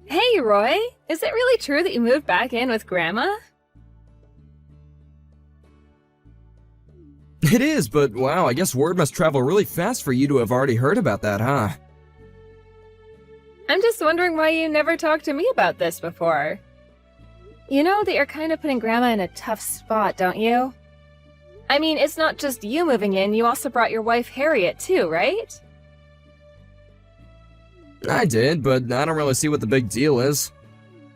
Hey, Roy! Is it really true that you moved back in with Grandma? It is, but wow, I guess word must travel really fast for you to have already heard about that, huh? I'm just wondering why you never talked to me about this before. You know that you're kind of putting Grandma in a tough spot, don't you? I mean, it's not just you moving in, you also brought your wife Harriet too, right? I did, but I don't really see what the big deal is.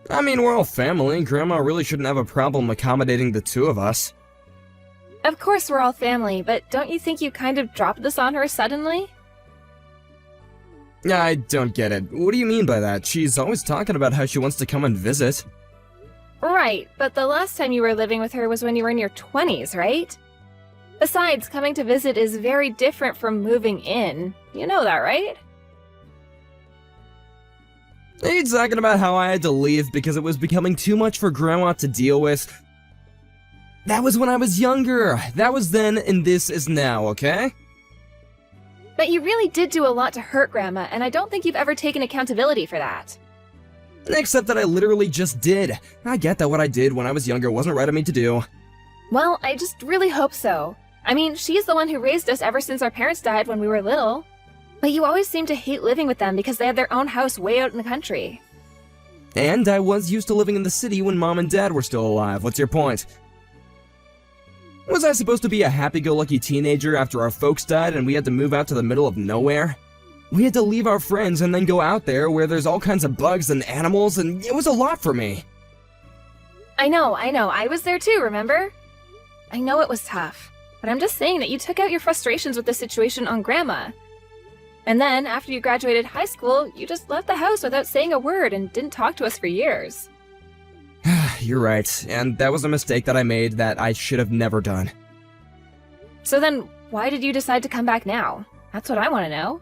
I mean, we're all family. Grandma really shouldn't have a problem accommodating the two of us. Of course we're all family, but don't you think you kind of dropped this on her suddenly? I don't get it. What do you mean by that? She's always talking about how she wants to come and visit. Right, but the last time you were living with her was when you were in your 20s, right? Besides, coming to visit is very different from moving in. You know that, right? Are you talking about how I had to leave because it was becoming too much for Grandma to deal with? That was when I was younger. That was then, and this is now, okay? But you really did do a lot to hurt Grandma, and I don't think you've ever taken accountability for that. Except that I literally just did. I get that what I did when I was younger wasn't right of me to do. Well, I just really hope so. I mean, she's the one who raised us ever since our parents died when we were little. But you always seem to hate living with them because they had their own house way out in the country. And I was used to living in the city when Mom and Dad were still alive. What's your point? Was I supposed to be a happy-go-lucky teenager after our folks died and we had to move out to the middle of nowhere? We had to leave our friends and then go out there where there's all kinds of bugs and animals, and it was a lot for me. I know. I was there too, remember? I know it was tough, but I'm just saying that you took out your frustrations with the situation on Grandma. And then, after you graduated high school, you just left the house without saying a word and didn't talk to us for years. You're right, and that was a mistake that I made that I should have never done. So then, why did you decide to come back now? That's what I want to know.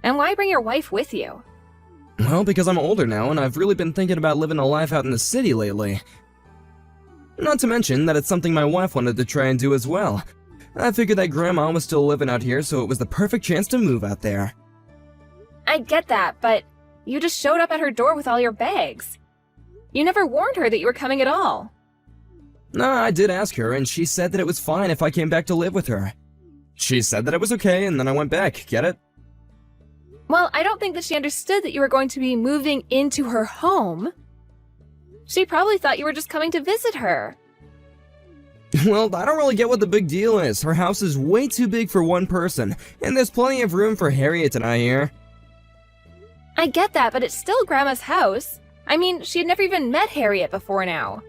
And why bring your wife with you? Well, because I'm older now, and I've really been thinking about living a life out in the city lately. Not to mention that it's something my wife wanted to try and do as well. I figured that Grandma was still living out here, so it was the perfect chance to move out there. I get that, but you just showed up at her door with all your bags. You never warned her that you were coming at all. No, I did ask her, and she said that it was fine if I came back to live with her. She said that it was okay, and then I went back, get it? Well, I don't think that she understood that you were going to be moving into her home. She probably thought you were just coming to visit her. Well, I don't really get what the big deal is. Her house is way too big for one person, and there's plenty of room for Harriet and I here. I get that, but it's still Grandma's house. I mean, she had never even met Harriet before now.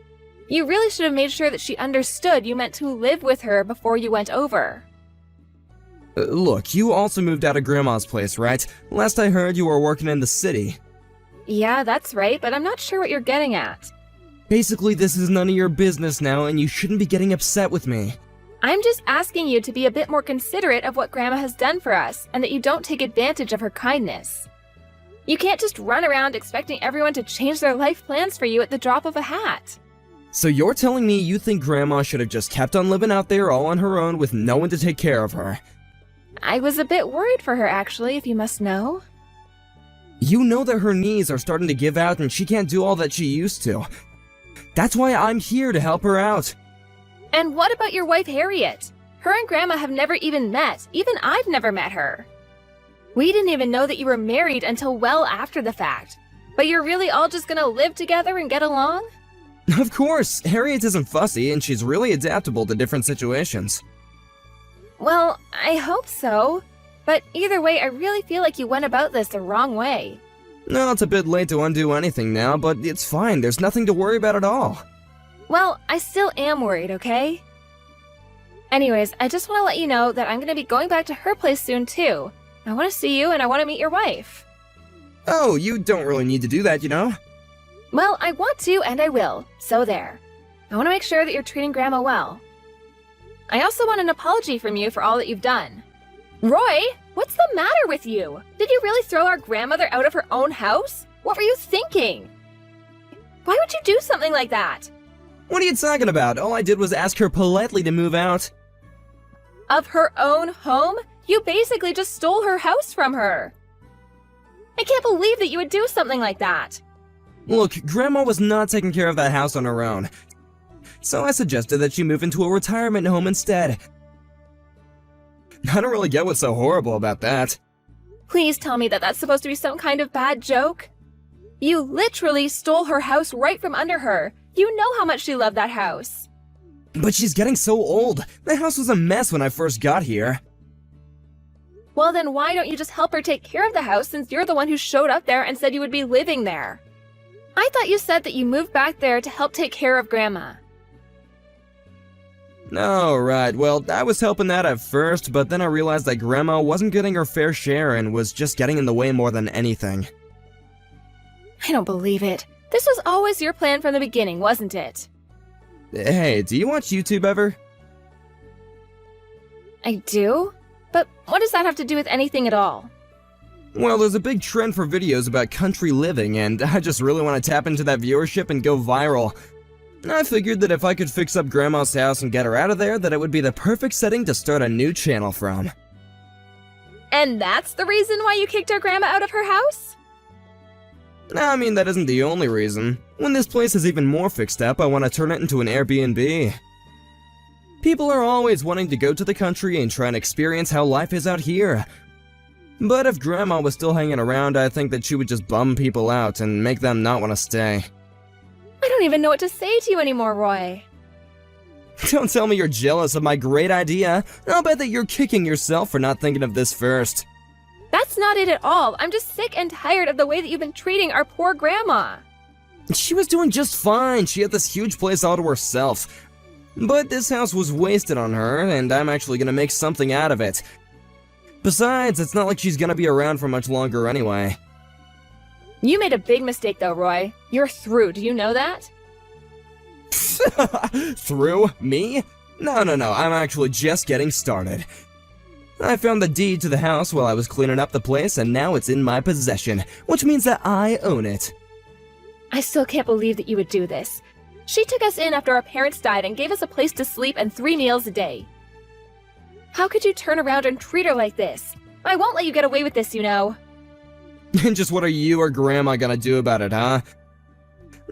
You really should have made sure that she understood you meant to live with her before you went over. Look, you also moved out of Grandma's place, right? Last I heard, you were working in the city. Yeah, that's right, but I'm not sure what you're getting at. Basically, this is none of your business now, and you shouldn't be getting upset with me. I'm just asking you to be a bit more considerate of what Grandma has done for us, and that you don't take advantage of her kindness. You can't just run around expecting everyone to change their life plans for you at the drop of a hat. So you're telling me you think Grandma should have just kept on living out there all on her own with no one to take care of her? I was a bit worried for her, actually, if you must know. You know that her knees are starting to give out and she can't do all that she used to. That's why I'm here to help her out. And what about your wife, Harriet? Her and Grandma have never even met. Even I've never met her. We didn't even know that you were married until well after the fact. But you're really all just gonna live together and get along? Of course, Harriet isn't fussy and she's really adaptable to different situations. Well, I hope so. But either way, I really feel like you went about this the wrong way. No, it's a bit late to undo anything now, but it's fine. There's nothing to worry about at all. Well, I still am worried, okay? Anyways, I just want to let you know that I'm going to be going back to her place soon, too. I want to see you and I want to meet your wife. Oh, you don't really need to do that, you know? Well, I want to and I will, so there. I want to make sure that you're treating Grandma well. I also want an apology from you for all that you've done. Roy, what's the matter with you? Did you really throw our grandmother out of her own house? What were you thinking? Why would you do something like that? What are you talking about? All I did was ask her politely to move out. Of her own home? You basically just stole her house from her. I can't believe that you would do something like that. Look, Grandma was not taking care of that house on her own, so I suggested that she move into a retirement home instead. I don't really get what's so horrible about that. Please tell me that that's supposed to be some kind of bad joke. You literally stole her house right from under her. You know how much she loved that house. But she's getting so old. The house was a mess when I first got here. Well, then why don't you just help her take care of the house since you're the one who showed up there and said you would be living there? I thought you said that you moved back there to help take care of Grandma. Oh, right. Well, I was helping that at first, but then I realized that Grandma wasn't getting her fair share and was just getting in the way more than anything. I don't believe it. This was always your plan from the beginning, wasn't it? Hey, do you watch YouTube ever? I do? But what does that have to do with anything at all? Well, there's a big trend for videos about country living, and I just really want to tap into that viewership and go viral. I figured that if I could fix up Grandma's house and get her out of there, that it would be the perfect setting to start a new channel from. And that's the reason why you kicked our Grandma out of her house? I mean, that isn't the only reason. When this place is even more fixed up, I want to turn it into an Airbnb. People are always wanting to go to the country and try and experience how life is out here. But if Grandma was still hanging around, I think that she would just bum people out and make them not want to stay. I don't even know what to say to you anymore, Roy. Don't tell me you're jealous of my great idea. I'll bet that you're kicking yourself for not thinking of this first. That's not it at all. I'm just sick and tired of the way that you've been treating our poor Grandma. She was doing just fine. She had this huge place all to herself. But this house was wasted on her, and I'm actually gonna make something out of it. Besides, it's not like she's gonna be around for much longer anyway. You made a big mistake though, Roy. You're through, do you know that? Through? Me? No, I'm actually just getting started. I found the deed to the house while I was cleaning up the place, and now it's in my possession, which means that I own it. I still can't believe that you would do this. She took us in after our parents died and gave us a place to sleep and 3 meals a day. How could you turn around and treat her like this? I won't let you get away with this, you know. And just what are you or Grandma gonna do about it, huh?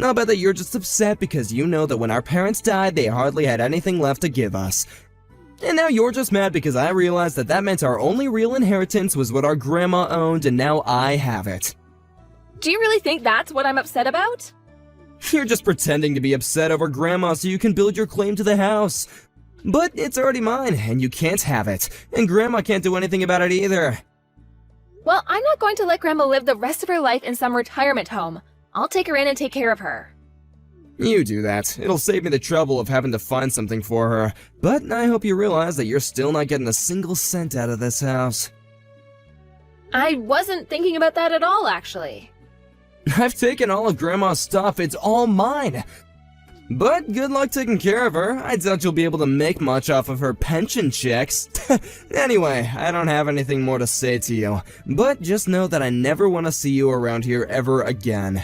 I'll bet that you're just upset because you know that when our parents died, they hardly had anything left to give us. And now you're just mad because I realized that that meant our only real inheritance was what our Grandma owned, and now I have it. Do you really think that's what I'm upset about? You're just pretending to be upset over Grandma so you can build your claim to the house. But it's already mine, and you can't have it. And Grandma can't do anything about it either. Well, I'm not going to let Grandma live the rest of her life in some retirement home. I'll take her in and take care of her. You do that. It'll save me the trouble of having to find something for her. But I hope you realize that you're still not getting a single cent out of this house. I wasn't thinking about that at all, actually. I've taken all of Grandma's stuff. It's all mine. But good luck taking care of her. I doubt you'll be able to make much off of her pension checks. Anyway, I don't have anything more to say to you. But just know that I never want to see you around here ever again.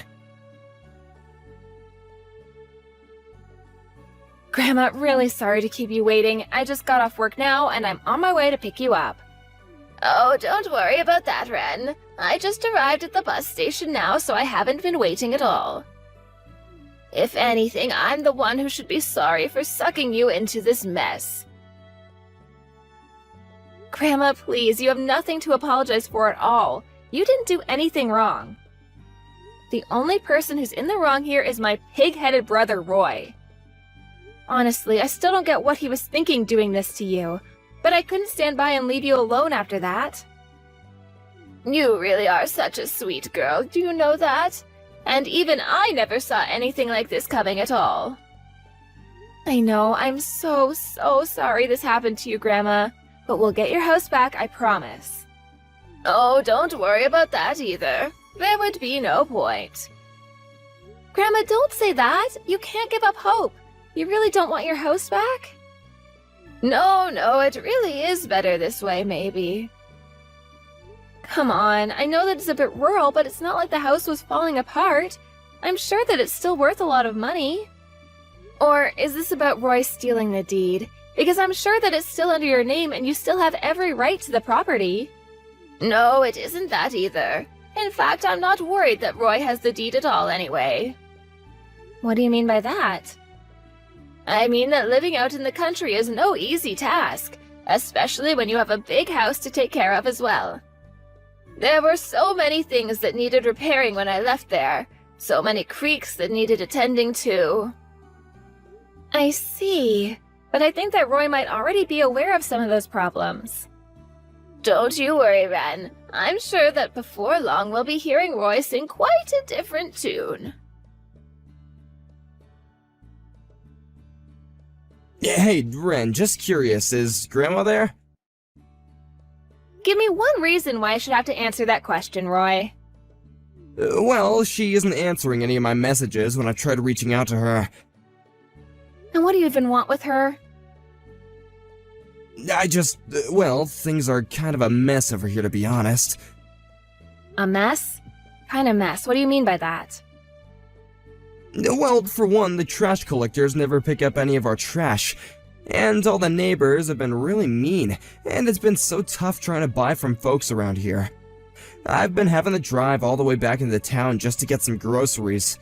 Grandma, really sorry to keep you waiting. I just got off work now, and I'm on my way to pick you up. Oh, don't worry about that, Ren. I just arrived at the bus station now, so I haven't been waiting at all. If anything, I'm the one who should be sorry for sucking you into this mess. Grandma, please, you have nothing to apologize for at all. You didn't do anything wrong. The only person who's in the wrong here is my pig-headed brother, Roy. Honestly, I still don't get what he was thinking doing this to you, but I couldn't stand by and leave you alone after that. You really are such a sweet girl, do you know that? And even I never saw anything like this coming at all. I know, I'm so sorry this happened to you, Grandma, but we'll get your house back, I promise. Oh, don't worry about that either. There would be no point. Grandma, don't say that. You can't give up hope. You really don't want your house back? No, it really is better this way, maybe. Come on, I know that it's a bit rural, but it's not like the house was falling apart. I'm sure that it's still worth a lot of money. Or is this about Roy stealing the deed? Because I'm sure that it's still under your name and you still have every right to the property. No, it isn't that either. In fact, I'm not worried that Roy has the deed at all anyway. What do you mean by that? I mean that living out in the country is no easy task, especially when you have a big house to take care of as well. There were so many things that needed repairing when I left there, so many creeks that needed attending to. I see, but I think that Roy might already be aware of some of those problems. Don't you worry, Ren. I'm sure that before long we'll be hearing Roy sing quite a different tune. Hey, Ren, just curious, is Grandma there? Give me one reason why I should have to answer that question, Roy. Well, she isn't answering any of my messages when I tried reaching out to her. And what do you even want with her? Well, things are kind of a mess over here, to be honest. A mess? Kind of mess. What do you mean by that? Well, for one, the trash collectors never pick up any of our trash. And all the neighbors have been really mean, and it's been so tough trying to buy from folks around here. I've been having to drive all the way back into town just to get some groceries.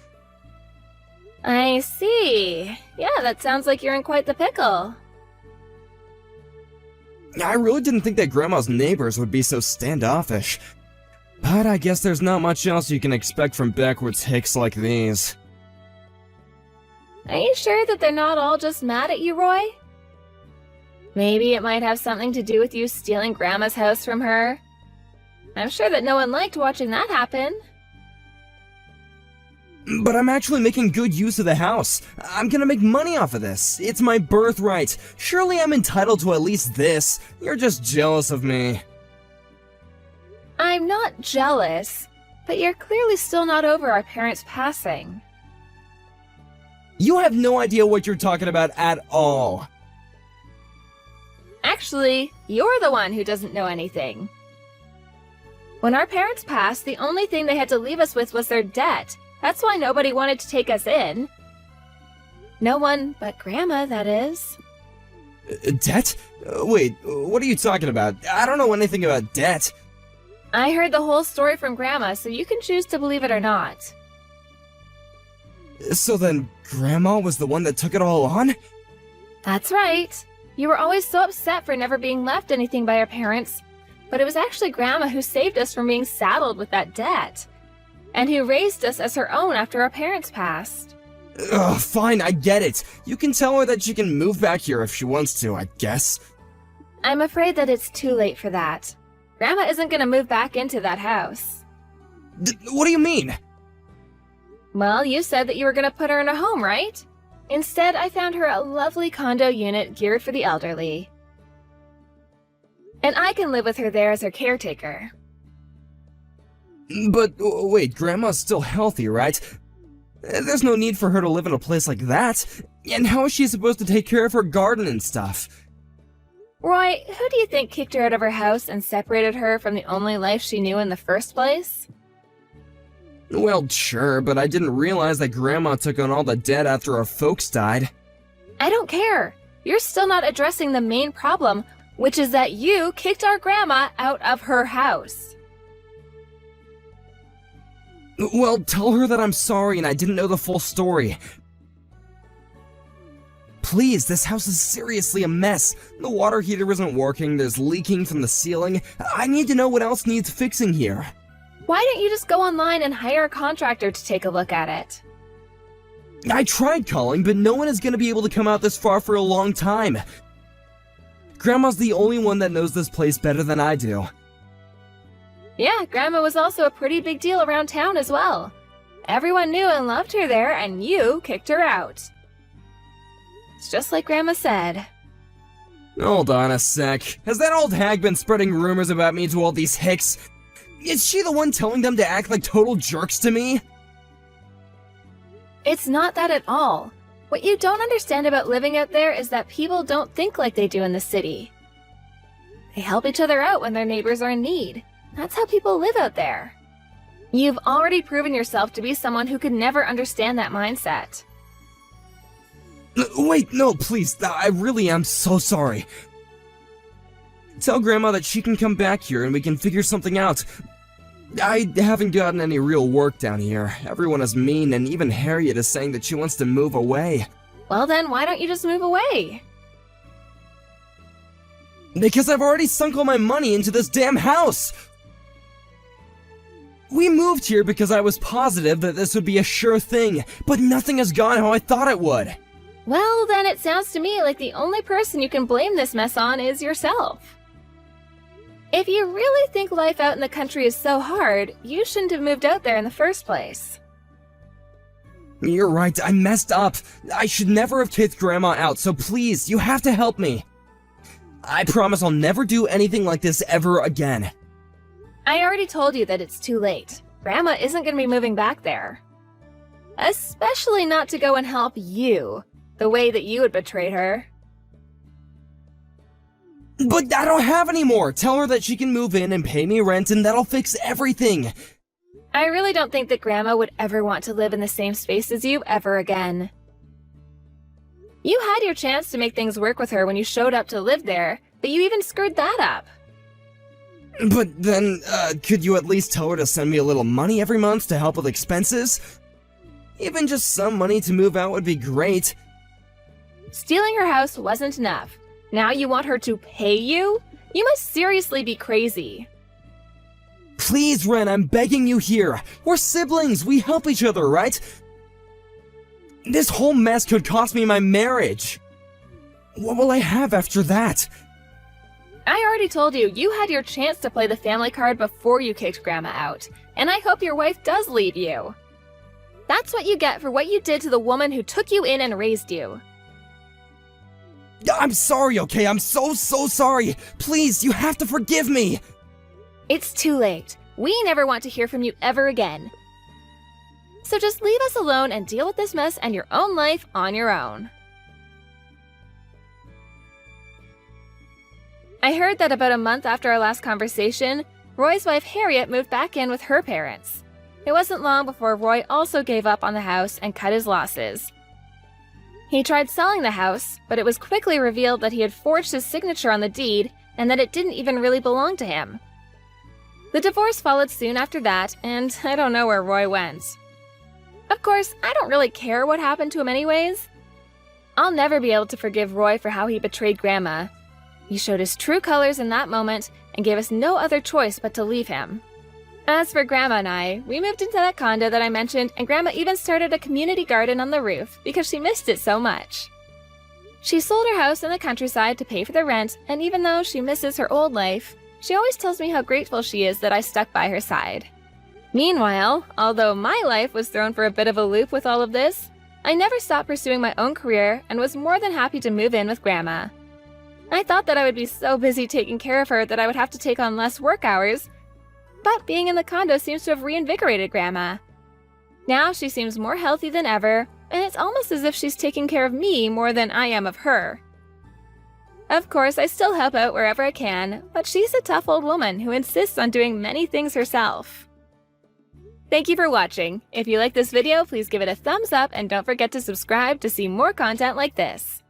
I see. Yeah, that sounds like you're in quite the pickle. I really didn't think that Grandma's neighbors would be so standoffish. But I guess there's not much else you can expect from backwoods hicks like these. Are you sure that they're not all just mad at you, Roy? Maybe it might have something to do with you stealing Grandma's house from her. I'm sure that no one liked watching that happen. But I'm actually making good use of the house. I'm gonna make money off of this. It's my birthright. Surely I'm entitled to at least this. You're just jealous of me. I'm not jealous, but you're clearly still not over our parents' passing. You have no idea what you're talking about at all. Actually, you're the one who doesn't know anything. When our parents passed, the only thing they had to leave us with was their debt. That's why nobody wanted to take us in. No one but Grandma, that is. Debt? Wait, what are you talking about? I don't know anything about debt. I heard the whole story from Grandma, so you can choose to believe it or not. So then, Grandma was the one that took it all on? That's right. You were always so upset for never being left anything by our parents, but it was actually Grandma who saved us from being saddled with that debt, and who raised us as her own after our parents passed. Ugh, fine, I get it. You can tell her that she can move back here if she wants to, I guess. I'm afraid that it's too late for that. Grandma isn't gonna move back into that house. What do you mean? Well, you said that you were gonna put her in a home, right? Instead, I found her a lovely condo unit geared for the elderly. And I can live with her there as her caretaker. But wait, Grandma's still healthy, right? There's no need for her to live in a place like that. And how is she supposed to take care of her garden and stuff? Roy, who do you think kicked her out of her house and separated her from the only life she knew in the first place? Well, sure, but I didn't realize that Grandma took on all the debt after our folks died. I don't care. You're still not addressing the main problem, which is that you kicked our Grandma out of her house. Well, tell her that I'm sorry and I didn't know the full story. Please, this house is seriously a mess. The water heater isn't working, there's leaking from the ceiling. I need to know what else needs fixing here. Why don't you just go online and hire a contractor to take a look at it? I tried calling, but no one is going to be able to come out this far for a long time. Grandma's the only one that knows this place better than I do. Yeah, Grandma was also a pretty big deal around town as well. Everyone knew and loved her there, and you kicked her out. It's just like Grandma said. Hold on a sec. Has that old hag been spreading rumors about me to all these hicks? Is she the one telling them to act like total jerks to me? It's not that at all. What you don't understand about living out there is that people don't think like they do in the city. They help each other out when their neighbors are in need. That's how people live out there. You've already proven yourself to be someone who could never understand that mindset. Wait, no, please. I really am so sorry. Tell Grandma that she can come back here and we can figure something out. I haven't gotten any real work down here. Everyone is mean, and even Harriet is saying that she wants to move away. Well then, why don't you just move away? Because I've already sunk all my money into this damn house! We moved here because I was positive that this would be a sure thing, but nothing has gone how I thought it would. Well, then it sounds to me like the only person you can blame this mess on is yourself. If you really think life out in the country is so hard, you shouldn't have moved out there in the first place. You're right, I messed up. I should never have kicked Grandma out, so please, you have to help me. I promise I'll never do anything like this ever again. I already told you that it's too late. Grandma isn't going to be moving back there. Especially not to go and help you, the way that you had betrayed her. But I don't have any more. Tell her that she can move in and pay me rent and that'll fix everything. I really don't think that Grandma would ever want to live in the same space as you ever again. You had your chance to make things work with her when you showed up to live there, but you even screwed that up. But then, could you at least tell her to send me a little money every month to help with expenses? Even just some money to move out would be great. Stealing her house wasn't enough. Now you want her to pay you? You must seriously be crazy. Please, Ren, I'm begging you here. We're siblings, we help each other, right? This whole mess could cost me my marriage. What will I have after that? I already told you, you had your chance to play the family card before you kicked Grandma out, and I hope your wife does leave you. That's what you get for what you did to the woman who took you in and raised you. I'm sorry, okay? I'm so sorry. Please, you have to forgive me. It's too late. We never want to hear from you ever again. So just leave us alone and deal with this mess and your own life on your own. I heard that about a month after our last conversation, Roy's wife Harriet moved back in with her parents. It wasn't long before Roy also gave up on the house and cut his losses. He tried selling the house, but it was quickly revealed that he had forged his signature on the deed and that it didn't even really belong to him. The divorce followed soon after that, and I don't know where Roy went. Of course, I don't really care what happened to him anyways. I'll never be able to forgive Roy for how he betrayed Grandma. He showed his true colors in that moment and gave us no other choice but to leave him. As for Grandma and I, we moved into that condo that I mentioned, and Grandma even started a community garden on the roof because she missed it so much. She sold her house in the countryside to pay for the rent, and even though she misses her old life, she always tells me how grateful she is that I stuck by her side. Meanwhile, although my life was thrown for a bit of a loop with all of this, I never stopped pursuing my own career and was more than happy to move in with Grandma. I thought that I would be so busy taking care of her that I would have to take on less work hours, but being in the condo seems to have reinvigorated Grandma. Now she seems more healthy than ever, and it's almost as if she's taking care of me more than I am of her. Of course, I still help out wherever I can, but she's a tough old woman who insists on doing many things herself. Thank you for watching. If you like this video, please give it a thumbs up and don't forget to subscribe to see more content like this.